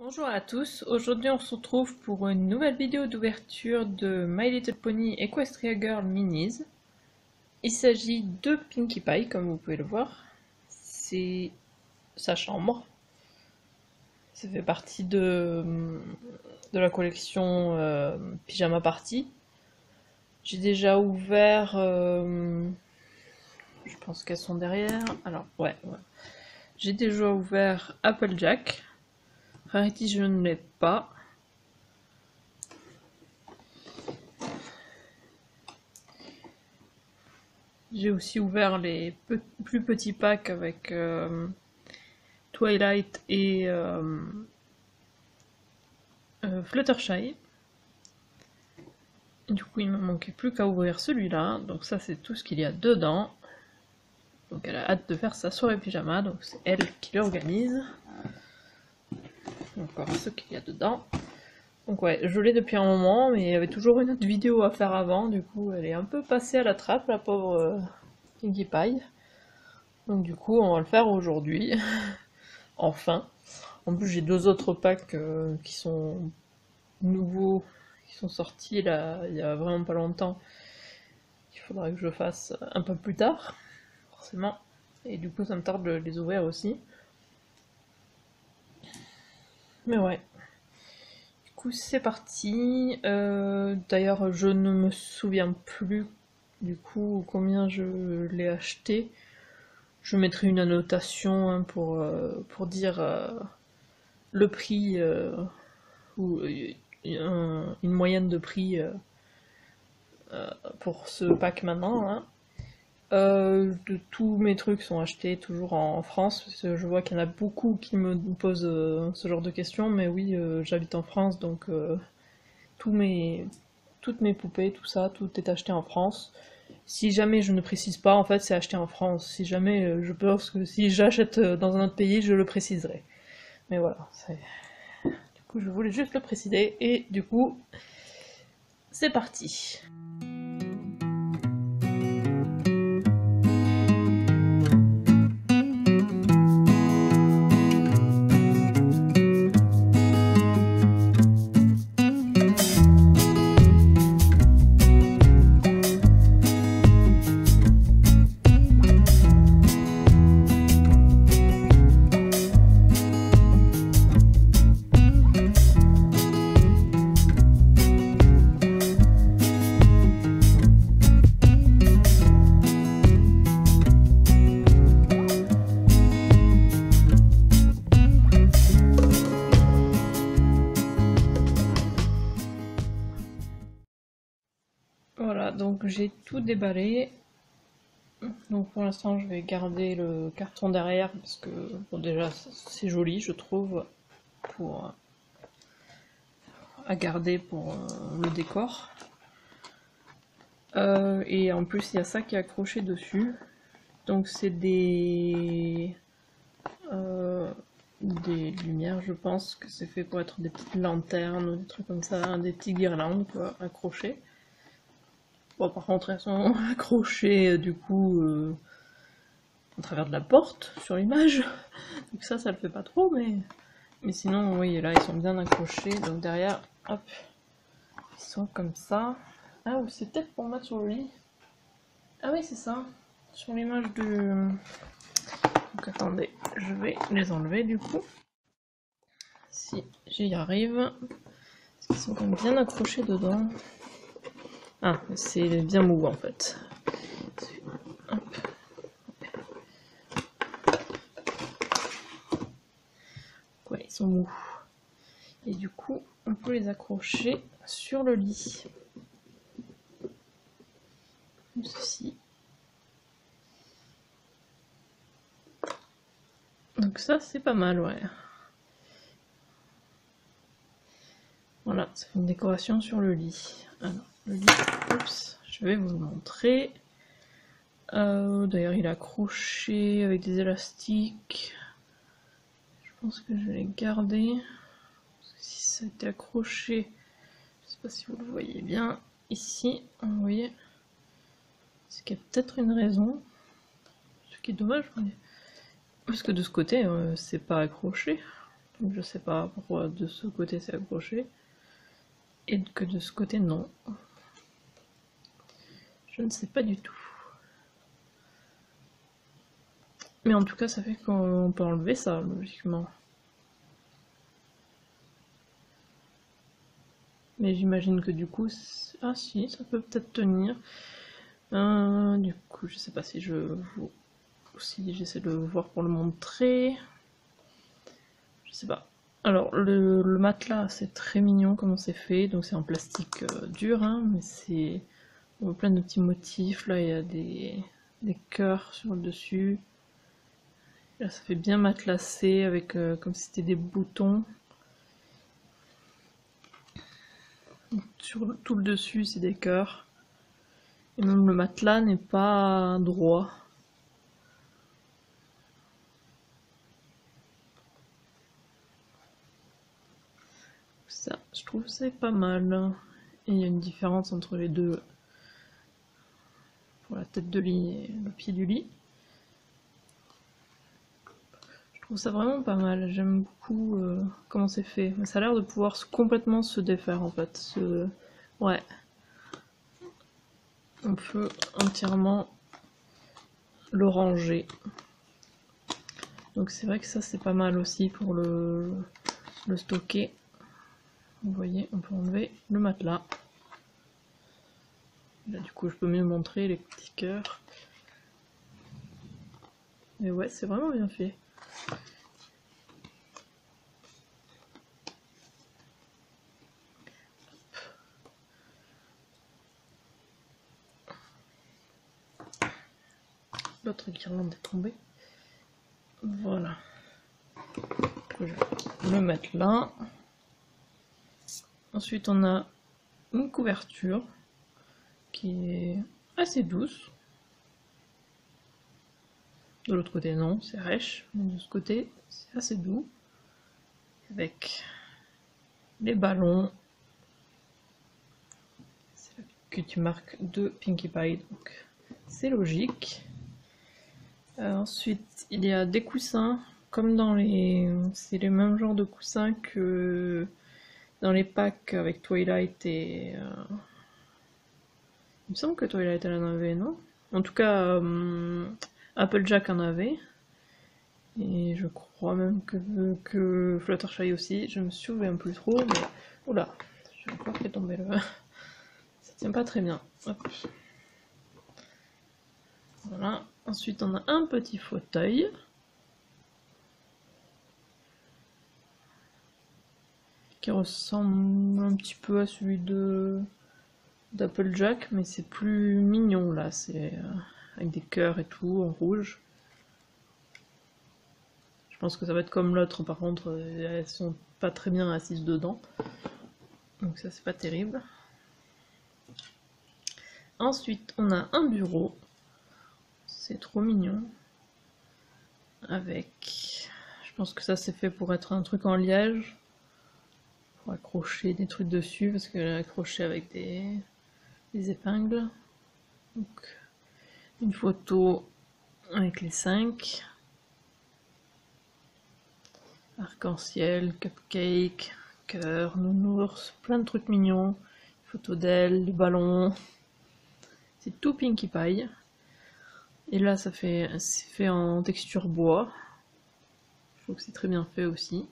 Bonjour à tous, aujourd'hui on se retrouve pour une nouvelle vidéo d'ouverture de My Little Pony Equestria Girl Minis. Il s'agit de Pinkie Pie, comme vous pouvez le voir. C'est sa chambre. Ça fait partie de la collection Pyjama Party. J'ai déjà ouvert... je pense qu'elles sont derrière. Alors, ouais. J'ai déjà ouvert Applejack. Rarity, je ne l'ai pas. J'ai aussi ouvert les plus petits packs avec Twilight et Fluttershy. Du coup, il me manquait plus qu'à ouvrir celui-là. Donc ça, c'est tout ce qu'il y a dedans. Donc elle a hâte de faire sa soirée pyjama, donc c'est elle qui l'organise. Encore ce qu'il y a dedans. Donc ouais, je l'ai depuis un moment, mais il y avait toujours une autre vidéo à faire avant, du coup elle est un peu passée à la trappe, la pauvre Pinkie Pie. Donc du coup on va le faire aujourd'hui, enfin. En plus j'ai deux autres packs qui sont nouveaux, qui sont sortis là il y a vraiment pas longtemps. Il faudra que je fasse un peu plus tard, forcément. Et du coup ça me tarde de les ouvrir aussi. Mais ouais. Du coup c'est parti. D'ailleurs je ne me souviens plus du coup combien je l'ai acheté. Je mettrai une annotation hein, pour dire le prix ou une moyenne de prix pour ce pack maintenant. Hein. Tous mes trucs sont achetés toujours en France, parce que je vois qu'il y en a beaucoup qui me posent ce genre de questions, mais oui, j'habite en France, donc toutes mes poupées, tout ça, tout est acheté en France. Si jamais je ne précise pas, en fait, c'est acheté en France. Si jamais, je pense que si j'achète dans un autre pays, je le préciserai. Mais voilà, du coup, je voulais juste le préciser, et du coup, c'est parti. Voilà, donc j'ai tout déballé. Donc pour l'instant je vais garder le carton derrière parce que bon, déjà c'est joli je trouve pour à garder pour le décor. Et en plus il y a ça qui est accroché dessus. Donc c'est des lumières, je pense que c'est fait pour être des petites lanternes ou des trucs comme ça, hein, des petites guirlandes quoi, accrochées. Bon, par contre, elles sont accrochées du coup à travers de la porte sur l'image. Donc ça le fait pas trop, mais sinon, oui, là ils sont bien accrochés. Donc derrière, hop, ils sont comme ça. Ah, ou c'est peut-être pour mettre sur le lit. Ah oui, c'est ça. Sur l'image de. Donc attendez, je vais les enlever du coup. Si j'y arrive. Parce qu'ils sont quand même bien accrochés dedans. Ah, c'est bien mou en fait. Hop. Ouais, ils sont mous. Et du coup, on peut les accrocher sur le lit. Comme ceci. Donc ça, c'est pas mal, ouais. Voilà, ça fait une décoration sur le lit. Alors, le lit, oups, je vais vous le montrer. D'ailleurs, il est accroché avec des élastiques. Je pense que je vais les garder. Parce que si ça a été accroché, je sais pas si vous le voyez bien. Ici, vous voyez, c'est qu'il y a peut-être une raison. Ce qui est dommage, parce que de ce côté, c'est pas accroché. Donc je sais pas pourquoi de ce côté c'est accroché et que de ce côté non. Je ne sais pas du tout. Mais en tout cas ça fait qu'on peut enlever ça logiquement. Mais j'imagine que du coup... Ah si, ça peut peut-être tenir. Du coup je sais pas si j'essaie de le voir pour le montrer. Je sais pas. Alors le matelas c'est très mignon comment c'est fait, donc c'est en plastique dur, hein, mais c'est plein de petits motifs. Là il y a des cœurs sur le dessus. Là ça fait bien matelassé avec comme si c'était des boutons. Sur tout le dessus c'est des cœurs. Et même le matelas n'est pas droit. Ça, je trouve c'est pas mal. Et il y a une différence entre les deux pour la tête de lit et le pied du lit. Je trouve ça vraiment pas mal. J'aime beaucoup comment c'est fait. Ça a l'air de pouvoir complètement se défaire en fait. Ouais. On peut entièrement le ranger. Donc c'est vrai que ça c'est pas mal aussi pour le stocker. Vous voyez, on peut enlever le matelas. Là du coup je peux mieux montrer les petits cœurs. Mais ouais, c'est vraiment bien fait. L'autre guirlande est tombée. Voilà. Je vais le mettre là. Ensuite on a une couverture qui est assez douce. De l'autre côté non, c'est rêche, mais de ce côté c'est assez doux. Avec les ballons. C'est la petite marque de Pinkie Pie, donc c'est logique. Ensuite il y a des coussins, comme dans les... c'est les mêmes genres de coussins que dans les packs avec Twilight et... Il me semble que Twilight elle en avait, non? En tout cas, Applejack en avait. Et je crois même que Fluttershy aussi. Je me souviens plus trop, mais... Oula, j'ai encore fait tomber le... Ça tient pas très bien. Hop. Voilà. Ensuite, on a un petit fauteuil. Qui ressemble un petit peu à celui d'Applejack, mais c'est plus mignon là, c'est avec des cœurs et tout en rouge. Je pense que ça va être comme l'autre, par contre elles sont pas très bien assises dedans, donc ça c'est pas terrible. Ensuite on a un bureau, c'est trop mignon, avec, je pense que ça c'est fait pour être un truc en liège, pour accrocher des trucs dessus, parce qu'elle est accrochée avec des épingles. Donc, une photo avec les 5. Arc-en-ciel, cupcake, cœur, nounours, plein de trucs mignons. Photo d'elle, les ballons. C'est tout Pinkie Pie. Et là, c'est fait en texture bois. Je trouve que c'est très bien fait aussi.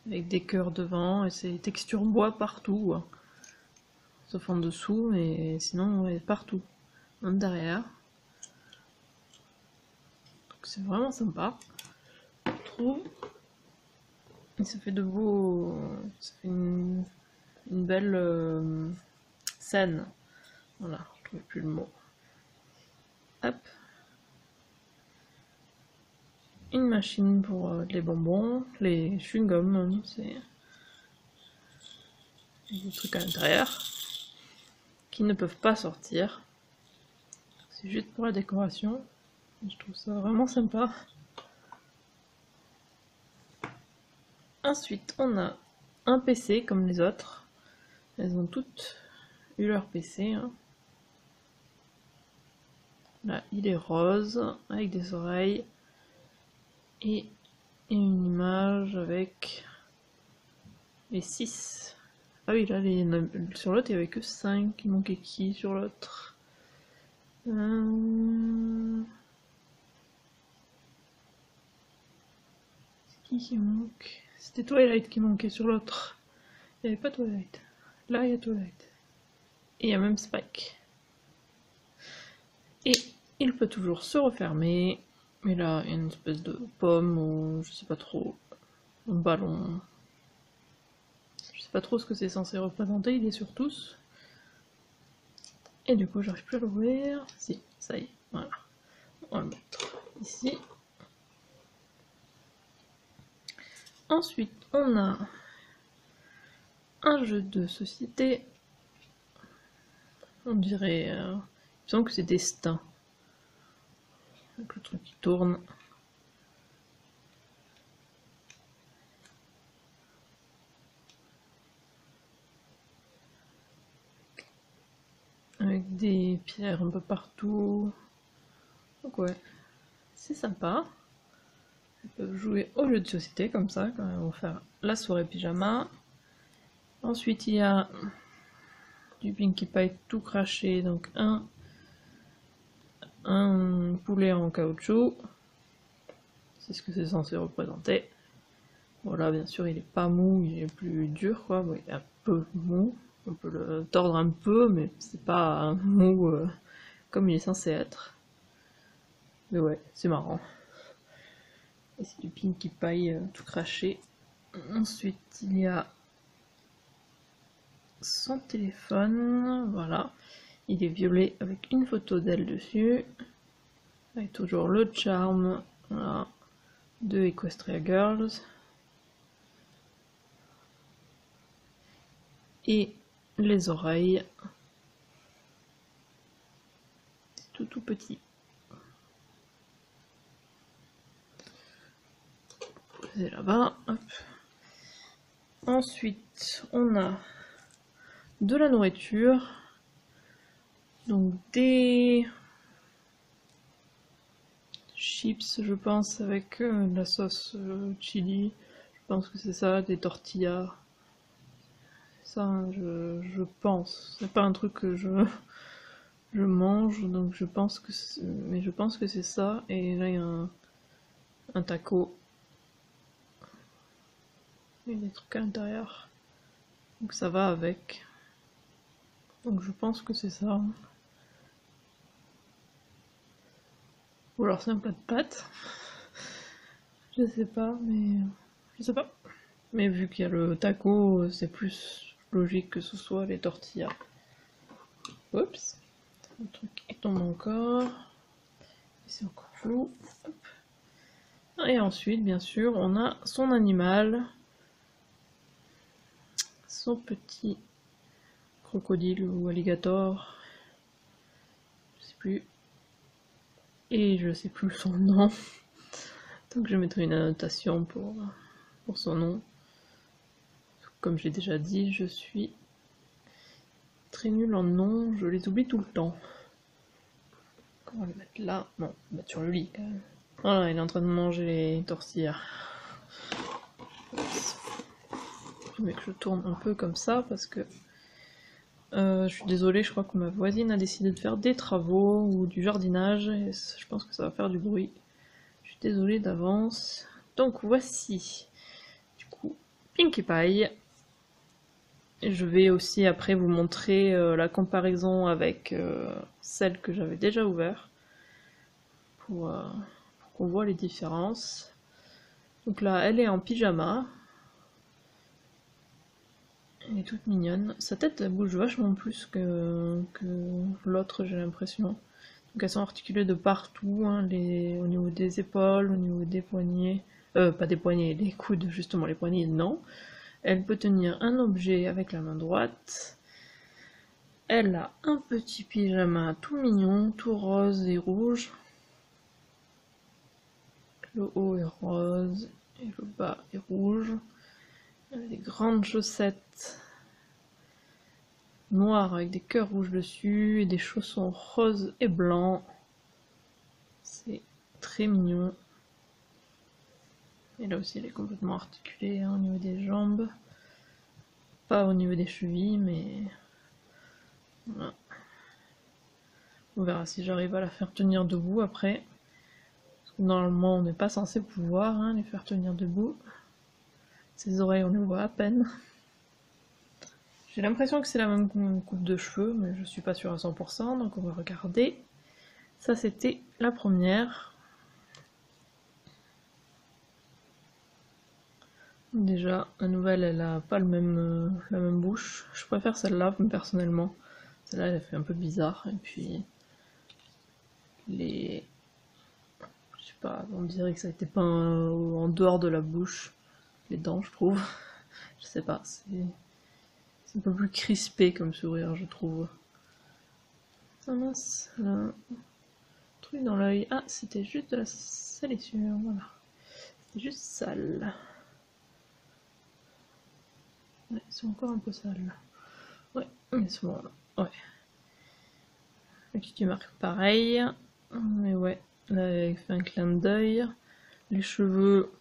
Avec des cœurs devant, et c'est texture bois partout. Hein. Sauf en dessous, mais sinon, ouais, partout. Même derrière. Donc c'est vraiment sympa. Je trouve. Et ça fait de beaux... Ça fait une belle scène. Voilà, je ne trouvais plus le mot. Hop. Une machine pour les bonbons, les chewing-gums, c'est des trucs à l'intérieur qui ne peuvent pas sortir. C'est juste pour la décoration. Je trouve ça vraiment sympa. Ensuite, on a un PC comme les autres. Elles ont toutes eu leur PC. Hein. Là, il est rose, avec des oreilles. Et Et une image avec les 6. Ah oui, là, sur l'autre, il n'y avait que 5. Il manquait qui sur l'autre? C'est qui manque? C'était Twilight qui manquait sur l'autre. Il n'y avait pas Twilight. Là, il y a Twilight. Et il y a même Spike. Et il peut toujours se refermer. Mais là, il y a une espèce de pomme ou je sais pas trop, un ballon. Je sais pas trop ce que c'est censé représenter, il est sur tous. Et du coup, j'arrive plus à l'ouvrir. Si, ça y est, voilà. On va le mettre ici. Ensuite, on a un jeu de société. On dirait, il me semble que c'est Destin. Avec le truc qui tourne. Avec des pierres un peu partout. Donc ouais, c'est sympa. Ils peuvent jouer au jeu de société comme ça, quand ils vont faire la soirée pyjama. Ensuite, il y a du Pinkie Pie tout craché, donc un poulet en caoutchouc. C'est ce que c'est censé représenter. Voilà, bien sûr, il est pas mou, il est plus dur, quoi. Bon, il est un peu mou. On peut le tordre un peu, mais c'est pas un mou comme il est censé être. Mais ouais, c'est marrant. Et c'est du Pinkie Pie tout craché. Ensuite, il y a son téléphone, voilà. Il est violet avec une photo d'elle dessus. Avec toujours le charme, voilà, de Equestria Girls. Et les oreilles. Tout petit. C'est là-bas. Ensuite, on a de la nourriture. Donc des chips, je pense, avec de la sauce chili. Je pense que c'est ça, des tortillas. Ça, je pense. C'est pas un truc que je mange, donc je pense que mais je pense que c'est ça. Et là, il y a un taco. Il y a des trucs à l'intérieur. Donc ça va avec. Donc je pense que c'est ça. Ou alors c'est un plat de pâtes. Je sais pas, mais... Je sais pas. Mais vu qu'il y a le taco, c'est plus logique que ce soit les tortillas. Oups. Le truc qui tombe encore. C'est encore flou. Hop. Et ensuite, bien sûr, on a son animal. Son petit crocodile ou alligator. Je sais plus. Et je sais plus son nom. Donc je mettrai une annotation pour son nom. Comme j'ai déjà dit, je suis très nulle en nom, je les oublie tout le temps. On va le mettre là. Non, on va le mettre sur le lit quand même. Voilà, il est en train de manger les tortillas. Mais que je tourne un peu comme ça parce que je suis désolée, je crois que ma voisine a décidé de faire des travaux ou du jardinage et je pense que ça va faire du bruit. Je suis désolée d'avance. Donc voici, du coup, Pinkie Pie. Et je vais aussi après vous montrer la comparaison avec celle que j'avais déjà ouverte pour qu'on voit les différences. Donc là, elle est en pyjama. Elle est toute mignonne. Sa tête, elle bouge vachement plus que l'autre, j'ai l'impression. Donc elles sont articulées de partout, hein, au niveau des épaules, au niveau des poignets. Pas des poignets, des coudes, justement, les poignets, non. Elle peut tenir un objet avec la main droite. Elle a un petit pyjama tout mignon, tout rose et rouge. Le haut est rose et le bas est rouge. Elle a des grandes chaussettes noires avec des cœurs rouges dessus et des chaussons roses et blancs. C'est très mignon. Et là aussi elle est complètement articulée hein, au niveau des jambes. Pas au niveau des chevilles, mais voilà. On verra si j'arrive à la faire tenir debout après. Normalement on n'est pas censé pouvoir hein, les faire tenir debout. Ses oreilles on les voit à peine. J'ai l'impression que c'est la même coupe de cheveux, mais je suis pas sûre à 100%, donc on va regarder. Ça c'était la première. Déjà, la nouvelle elle a pas la même bouche. Je préfère celle-là personnellement. Celle-là elle fait un peu bizarre, et puis les... Je sais pas, on dirait que ça a été peint en dehors de la bouche. Les dents je trouve. Je sais pas, c'est un peu plus crispé comme sourire je trouve. Ah mince, là... un truc dans l'œil. Ah, c'était juste de la salissure, voilà. C'était juste sale. Ouais, c'est encore un peu sale. Ouais, mais c'est bon là. Ouais. La petite marque pareil. Mais ouais, là il fait un clin d'œil. Les cheveux.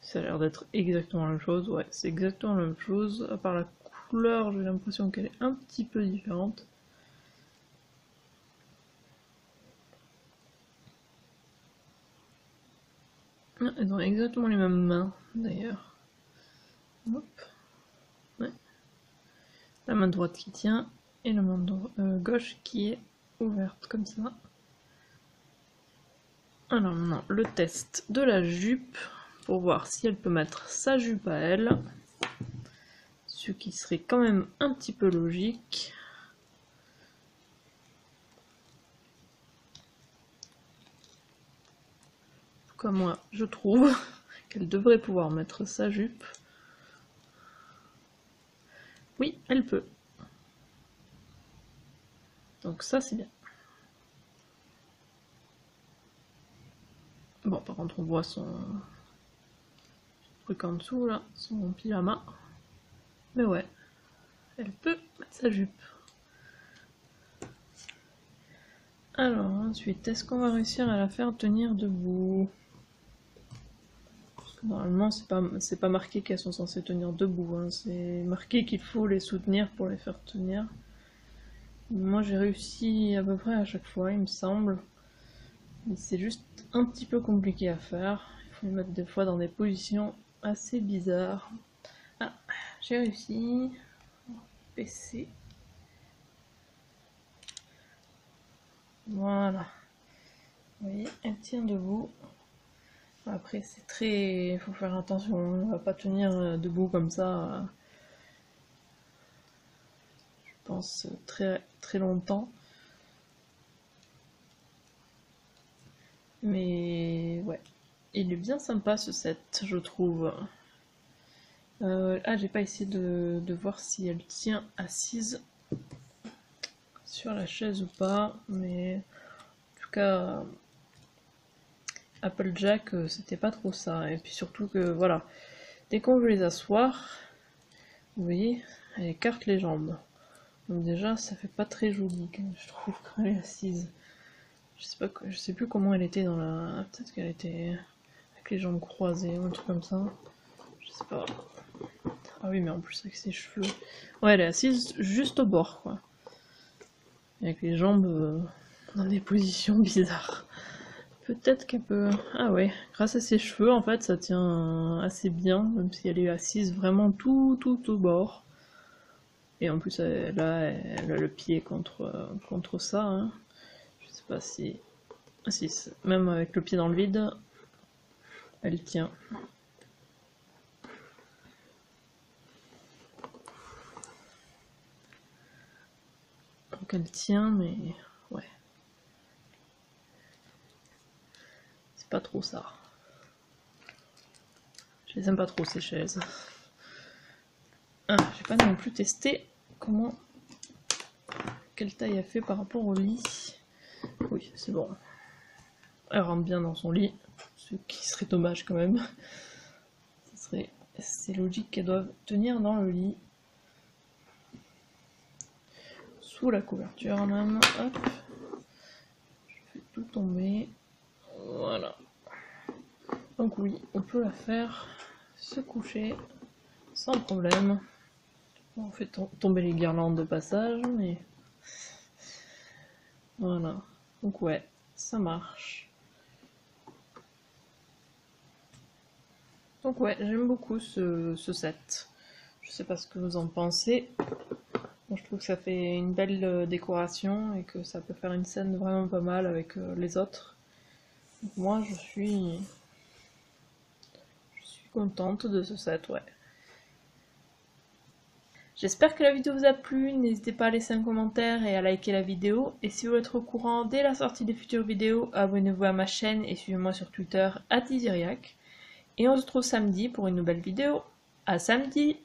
Ça a l'air d'être exactement la même chose. Ouais, c'est exactement la même chose. À part la couleur, j'ai l'impression qu'elle est un petit peu différente. Elles ont exactement les mêmes mains d'ailleurs. Hop. Ouais. La main droite qui tient et la main gauche qui est ouverte comme ça. Alors maintenant le test de la jupe pour voir si elle peut mettre sa jupe à elle. Ce qui serait quand même un petit peu logique. En tout cas moi je trouve qu'elle devrait pouvoir mettre sa jupe. Oui, elle peut. Donc ça c'est bien. Bon, par contre on voit son truc en dessous là, son pyjama. Mais ouais, elle peut mettre sa jupe. Alors ensuite, est-ce qu'on va réussir à la faire tenir debout? Parce que normalement c'est pas marqué qu'elles sont censées tenir debout, hein. C'est marqué qu'il faut les soutenir pour les faire tenir. Moi j'ai réussi à peu près à chaque fois, il me semble. C'est juste un petit peu compliqué à faire. Il faut les mettre des fois dans des positions assez bizarres. Ah, j'ai réussi. PC. Voilà. Vous voyez, elle tient debout. Après, c'est très... il faut faire attention, on va pas tenir debout comme ça. Je pense très, très longtemps. Mais ouais, il est bien sympa ce set, je trouve. Ah, j'ai pas essayé de voir si elle tient assise sur la chaise ou pas, mais en tout cas, Applejack, c'était pas trop ça. Et puis surtout que, voilà, dès qu'on veut les asseoir, vous voyez, elle écarte les jambes. Donc déjà, ça fait pas très joli, je trouve, quand elle est assise. Je sais plus comment elle était dans la... Peut-être qu'elle était avec les jambes croisées ou un truc comme ça. Je sais pas. Ah oui, mais en plus avec ses cheveux. Ouais, elle est assise juste au bord, quoi. Avec les jambes dans des positions bizarres. Peut-être qu'elle peut... Ah ouais, grâce à ses cheveux, en fait, ça tient assez bien, même si elle est assise vraiment tout au bord. Et en plus, là, elle a le pied contre ça. Hein. Je sais pas si... Ah si, même avec le pied dans le vide, elle tient. Donc elle tient, mais... Ouais. C'est pas trop ça. Je les aime pas trop, ces chaises. Ah, j'ai pas non plus testé comment... Quelle taille elle fait par rapport au lit. Oui, c'est bon. Elle rentre bien dans son lit, ce qui serait dommage quand même. C'est logique qu'elle doive tenir dans le lit. Sous la couverture même. Hop. Je fais tout tomber. Voilà. Donc oui, on peut la faire se coucher sans problème. On fait tomber les guirlandes de passage, mais voilà. Donc ouais, ça marche. Donc ouais, j'aime beaucoup ce set. Je sais pas ce que vous en pensez. Moi, je trouve que ça fait une belle décoration et que ça peut faire une scène vraiment pas mal avec les autres. Donc moi, je suis contente de ce set, ouais. J'espère que la vidéo vous a plu, n'hésitez pas à laisser un commentaire et à liker la vidéo. Et si vous voulez être au courant dès la sortie des futures vidéos, abonnez-vous à ma chaîne et suivez-moi sur Twitter @iziriac. Et on se retrouve samedi pour une nouvelle vidéo. À samedi!